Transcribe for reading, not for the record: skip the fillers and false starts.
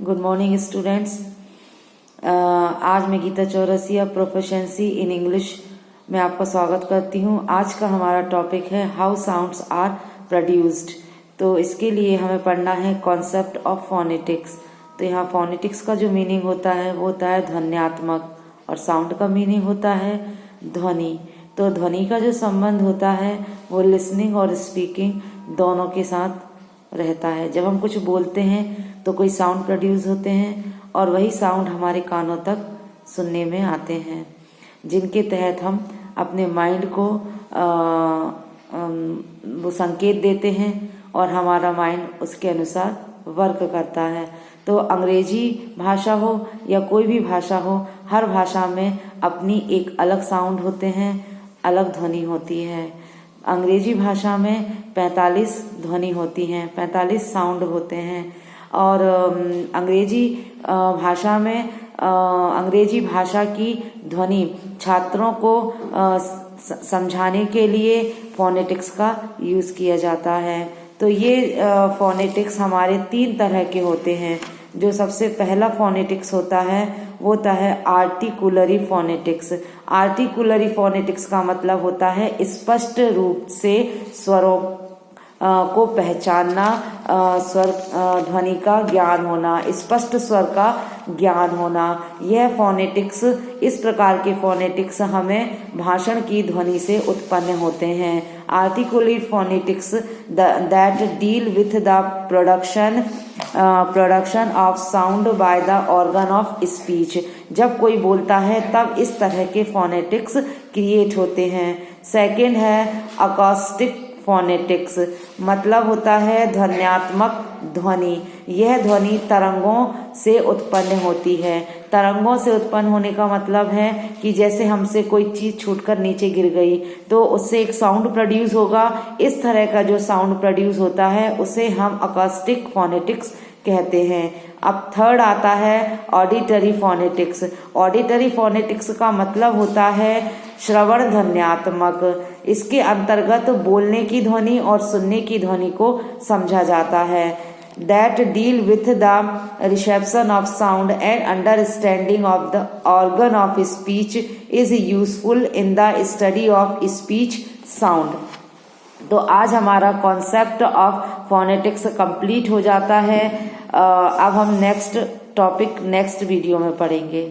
Good morning students. आज मैं Geeta Chaurasia proficiency in English में आपका स्वागत करती हूँ। आज का हमारा टॉपिक है हाउ साउंड्स आर प्रोड्यूस्ड। तो इसके लिए हमें पढ़ना है कॉन्सेप्ट ऑफ फोनेटिक्स। तो यहाँ फोनेटिक्स का जो मीनिंग होता है वो होता है ध्वन्यात्मक, और साउंड का मीनिंग होता है ध्वनि। तो ध्वनि का जो संबंध होता है वो लिसनिंग और स्पीकिंग दोनों के साथ रहता है। जब हम कुछ बोलते हैं तो कोई साउंड प्रोड्यूस होते हैं और वही साउंड हमारे कानों तक सुनने में आते हैं, जिनके तहत हम अपने माइंड को वो संकेत देते हैं और हमारा माइंड उसके अनुसार वर्क करता है। तो अंग्रेजी भाषा हो या कोई भी भाषा हो, हर भाषा में अपनी एक अलग साउंड होते हैं, अलग ध्वनि होती है। अंग्रेजी भाषा में 45 ध्वनि होती हैं, 45 साउंड होते हैं। और अंग्रेजी भाषा की ध्वनि छात्रों को समझाने के लिए फोनेटिक्स का यूज़ किया जाता है। तो ये फोनेटिक्स हमारे 3 तरह के होते हैं। जो सबसे पहला फोनेटिक्स होता है वो होता है आर्टिकुलरी फोनेटिक्स। आर्टिकुलरी फोनेटिक्स का मतलब होता है स्पष्ट रूप से स्वरों को पहचानना, स्वर ध्वनि का ज्ञान होना, स्पष्ट स्वर का ज्ञान होना। यह फोनेटिक्स, इस प्रकार के फोनेटिक्स हमें भाषण की ध्वनि से उत्पन्न होते हैं। Articulate phonetics that deal with the production of sound by the organ of speech. जब कोई बोलता है तब इस तरह के फोनेटिक्स क्रिएट होते हैं। सेकंड है अकॉस्टिक फोनेटिक्स, मतलब होता है ध्वन्यात्मक ध्वनि। यह ध्वनि तरंगों से उत्पन्न होती है। तरंगों से उत्पन्न होने का मतलब है कि जैसे हमसे कोई चीज छूटकर नीचे गिर गई तो उससे एक साउंड प्रोड्यूस होगा। इस तरह का जो साउंड प्रोड्यूस होता है उसे हम अकॉस्टिक फोनेटिक्स कहते हैं। अब थर्ड आता है ऑडिटरी फोनेटिक्स। ऑडिटरी फोनेटिक्स का मतलब होता है श्रवण ध्वन्यात्मक। इसके अंतर्गत बोलने की ध्वनि और सुनने की ध्वनि को समझा जाता है। That deal with the reception of sound and understanding of the organ of speech is useful in the study of speech sound. तो आज हमारा कॉन्सेप्ट ऑफ फोनेटिक्स कंप्लीट हो जाता है। अब हम नेक्स्ट टॉपिक नेक्स्ट वीडियो में पढ़ेंगे।